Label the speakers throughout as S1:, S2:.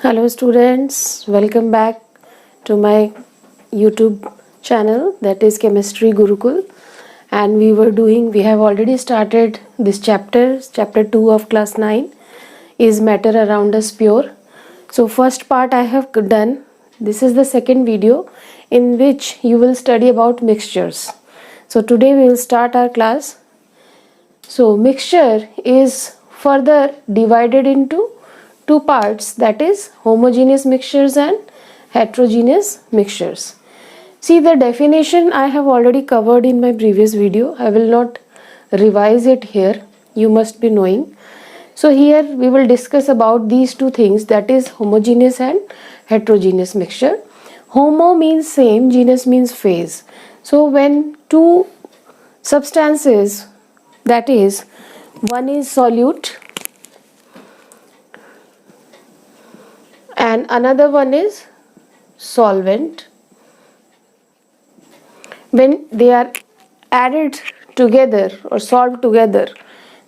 S1: Hello students, welcome back to my YouTube channel, that is Chemistry Gurukul. And we have already started this chapter 2 of class 9 is matter around us pure. So first part I have done. This is the second video in which you will study about mixtures. So today we will start our class. So mixture is further divided into two parts, that is homogeneous mixtures and heterogeneous mixtures. See, the definition I have already covered in my previous video. I will not revise it here. You must be knowing. So here we will discuss about these two things, that is homogeneous and heterogeneous mixture. Homo means same, geneous means phase. So when two substances, that is one is solute and another one is solvent, when they are added together or solved together,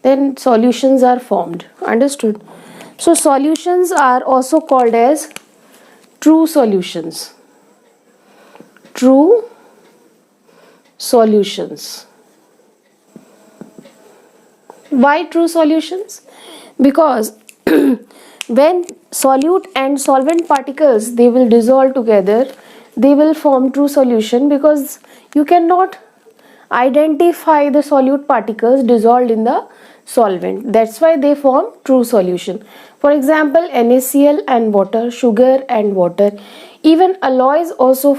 S1: then solutions are formed. Understood? So solutions are also called as true solutions. True solutions. Why true solutions? Because when solute and solvent particles, they will dissolve together, they will form true solution, because you cannot identify the solute particles dissolved in the solvent. That's why they form true solution. For example, NaCl and water, sugar and water, even alloys also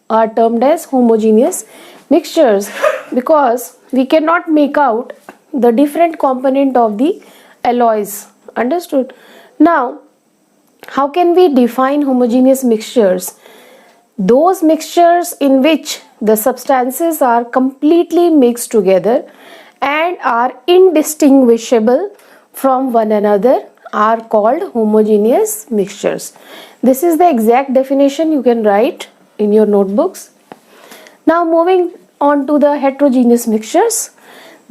S1: are termed as homogeneous mixtures, because we cannot make out the different component of the alloys. Understood? Now, how can we define homogeneous mixtures? Those mixtures in which the substances are completely mixed together and are indistinguishable from one another are called homogeneous mixtures. This is the exact definition you can write in your notebooks. Now moving on to the heterogeneous mixtures.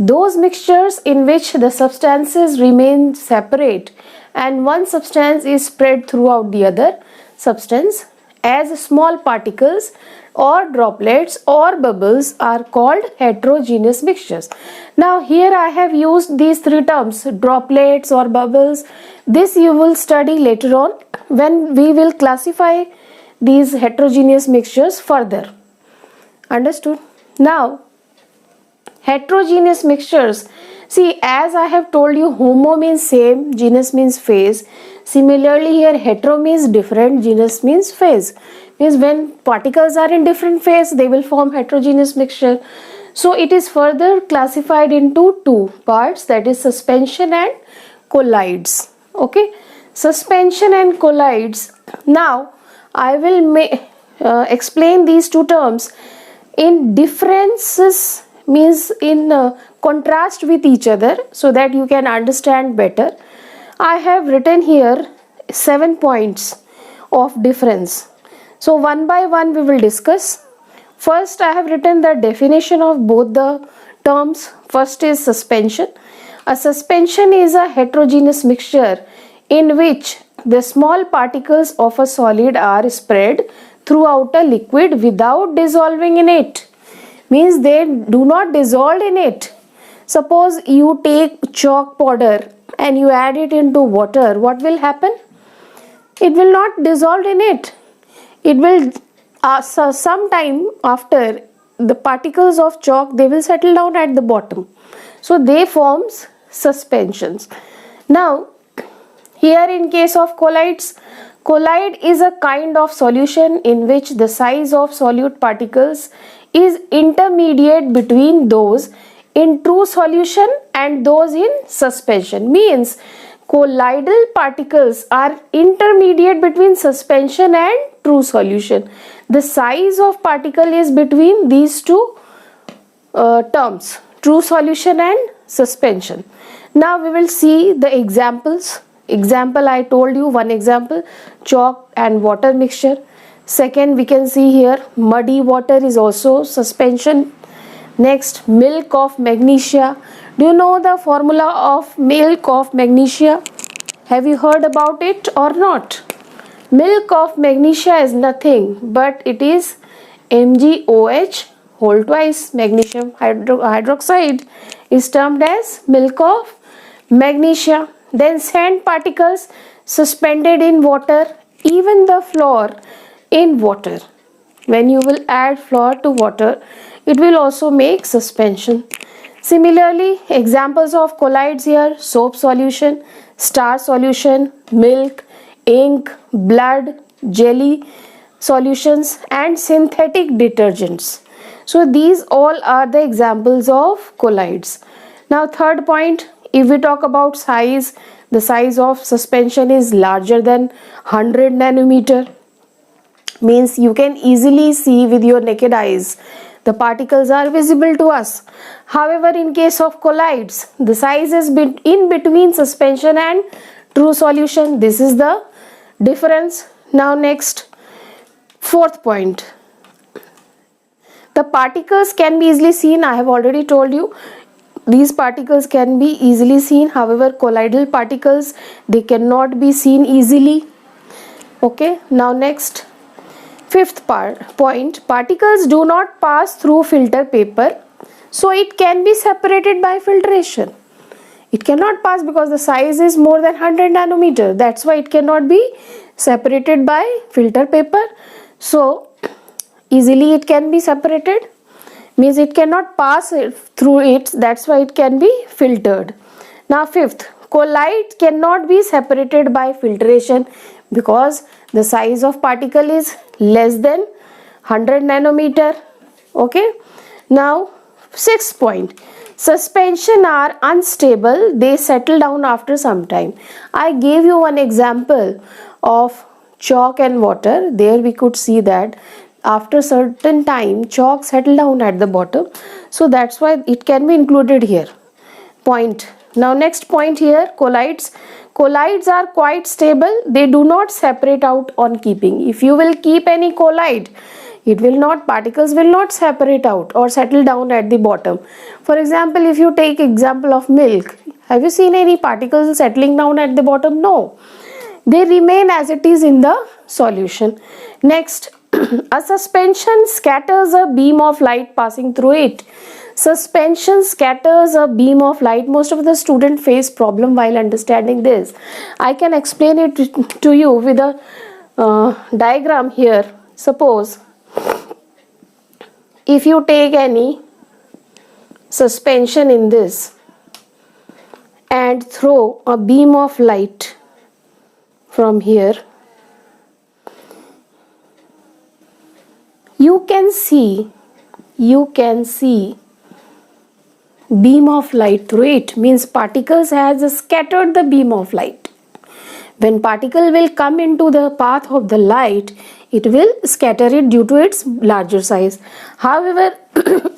S1: Those mixtures in which the substances remain separate and one substance is spread throughout the other substance as small particles or droplets or bubbles are called heterogeneous mixtures. Now here I have used these three terms, droplets or bubbles. This you will study later on when we will classify these heterogeneous mixtures further. Understood? Now heterogeneous mixtures. See, as I have told you, homo means same, genus means phase. Similarly here hetero means different, genus means phase. Means when particles are in different phase, they will form heterogeneous mixture. So it is further classified into two parts, that is suspension and colloids. Okay, suspension and colloids. Now I will explain these two terms in differences, means in contrast with each other, so that you can understand better. I have written here 7 points of difference. So one by one we will discuss. First I have written the definition of both the terms. First is suspension. A suspension is a heterogeneous mixture in which the small particles of a solid are spread throughout a liquid without dissolving in it. Means they do not dissolve in it. Suppose you take chalk powder and you add it into water, what will happen? It will not dissolve in it. It will some time after, the particles of chalk, they will settle down at the bottom. So they forms suspensions. Now here in case of colloids, colloid is a kind of solution in which the size of solute particles is intermediate between those in true solution and those in suspension. Means colloidal particles are intermediate between suspension and true solution. The size of particle is between these two terms, true solution and suspension. Now we will see the examples. Example, I told you one example, chalk and water mixture. Second, we can see here muddy water is also suspension. Next, milk of magnesia. Do you know the formula of milk of magnesia? Have you heard about it or not? Milk of magnesia is nothing but it is MgOH whole twice. Magnesium hydroxide is termed as milk of magnesia. Then sand particles suspended in water, even the flour in water. When you will add flour to water, it will also make suspension. Similarly, examples of colloids here: soap solution, starch solution, milk, ink, blood, jelly solutions, and synthetic detergents. So these all are the examples of colloids. Now third point, if we talk about size, the size of suspension is larger than 100 nanometer. Means you can easily see with your naked eyes. The particles are visible to us. However, in case of colloids, the size is in between suspension and true solution. This is the difference. Now next, fourth point. The particles can be easily seen. I have already told you. These particles can be easily seen. However, colloidal particles, they cannot be seen easily. Okay. Now next, fifth point, particles do not pass through filter paper, so it can be separated by filtration. It cannot pass because the size is more than 100 nanometer. That's why it cannot be separated by filter paper. So easily it can be separated. Means it cannot pass through it. That's why it can be filtered. Now fifth, colloid cannot be separated by filtration because the size of particle is less than 100 nanometer. Okay. Now sixth point, suspension are unstable, they settle down after some time. I gave you one example of chalk and water. There we could see that after certain time chalk settle down at the bottom, so that's why it can be included here. Point. Now next point here, colloids are quite stable, they do not separate out on keeping. If you will keep any colloid, particles will not separate out or settle down at the bottom. For example, if you take example of milk, have you seen any particles settling down at the bottom? No, they remain as it is in the solution. Next, a suspension scatters a beam of light passing through it. Suspension scatters a beam of light. Most of the students face problem while understanding this. I can explain it to you with a diagram here. Suppose if you take any suspension in this and throw a beam of light from here, you can see beam of light through it. Means particles has scattered the beam of light. When particle will come into the path of the light, it will scatter it due to its larger size. However,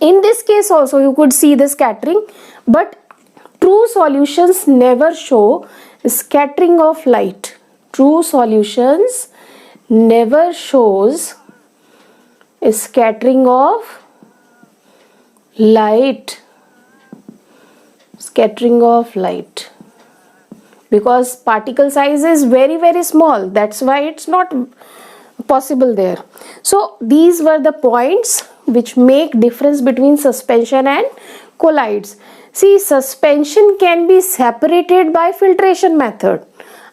S1: in this case also you could see the scattering, but true solutions never show scattering of light. True solutions never shows scattering of light. Scattering of light, because particle size is very small, that's why it's not possible there. So these were the points which make difference between suspension and colloids. See, suspension can be separated by filtration method,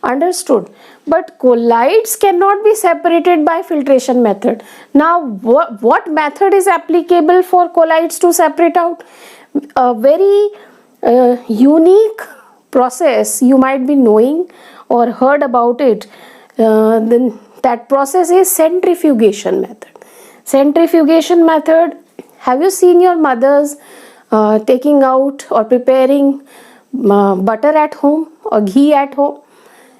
S1: understood, but colloids cannot be separated by filtration method. Now what method is applicable for colloids to separate out? A very unique process you might be knowing or heard about it. Then that process is centrifugation method. Centrifugation method, have you seen your mothers taking out or preparing butter at home or ghee at home?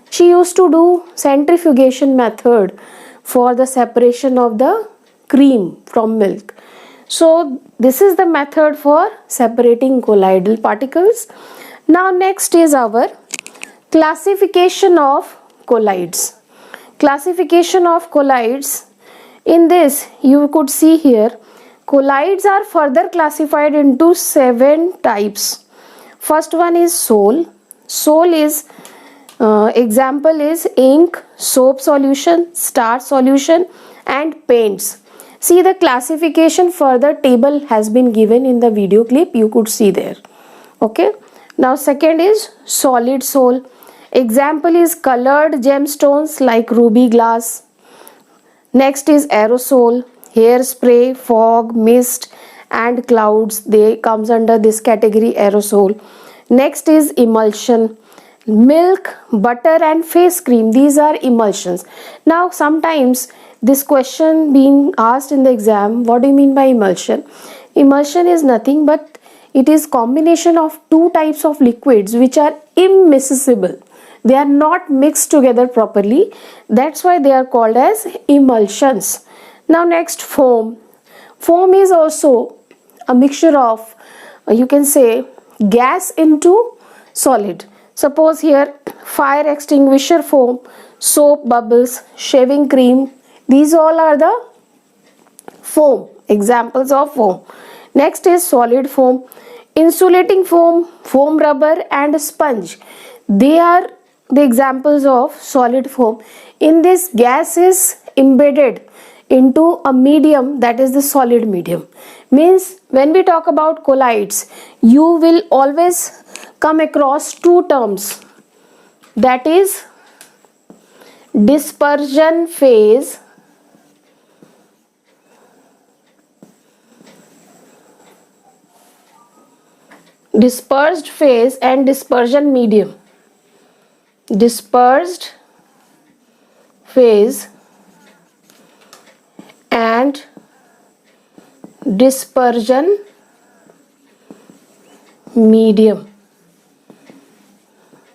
S1: She used to do centrifugation method for the separation of the cream from milk. So this is the method for separating colloidal particles. Now next is our classification of colloids. Classification of colloids. In this you could see here, colloids are further classified into 7 types. First one is Sol. Sol is Example is ink, soap solution, starch solution, and paints. See the classification, further table has been given in the video clip, you could see there. Okay. Now second is solid sol. Example is colored gemstones like ruby glass. Next is aerosol, hairspray, fog, mist and clouds. They comes under this category, aerosol. Next is emulsion. Milk, butter and face cream, these are emulsions. Now sometimes this question being asked in the exam, what do you mean by emulsion? Emulsion is nothing but it is combination of two types of liquids which are immiscible. They are not mixed together properly. That's why they are called as emulsions. Now next, foam. Foam is also a mixture of, you can say, gas into solid. Suppose here fire extinguisher foam, soap bubbles, shaving cream, these all are the foam, examples of foam. Next is solid foam, insulating foam, foam rubber and sponge. They are the examples of solid foam. In this, gas is embedded into a medium, that is the solid medium. Means when we talk about colloids, you will always come across two terms, that is dispersion phase dispersed phase and dispersion medium. Dispersed phase and dispersion medium.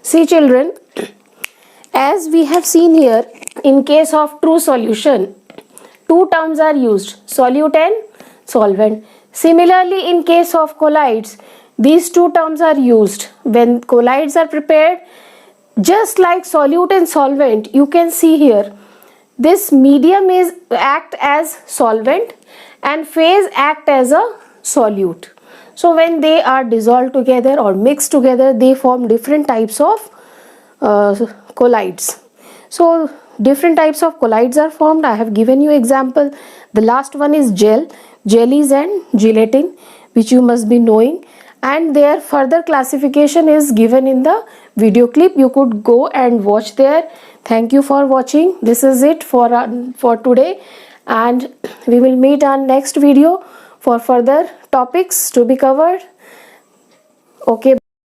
S1: See children, as we have seen here, in case of true solution, two terms are used, solute and solvent. Similarly, in case of colloids, these two terms are used. When colloids are prepared, just like solute and solvent, you can see here, this medium is act as solvent and phase act as a solute. So when they are dissolved together or mixed together, they form different types of colloids. So different types of colloids are formed. I have given you example. The last one is gel, jellies and gelatin, which you must be knowing, and their further classification is given in the video clip. You could go and watch there. Thank you for watching. This is it for today, and we will meet on next video for further topics to be covered. Okay.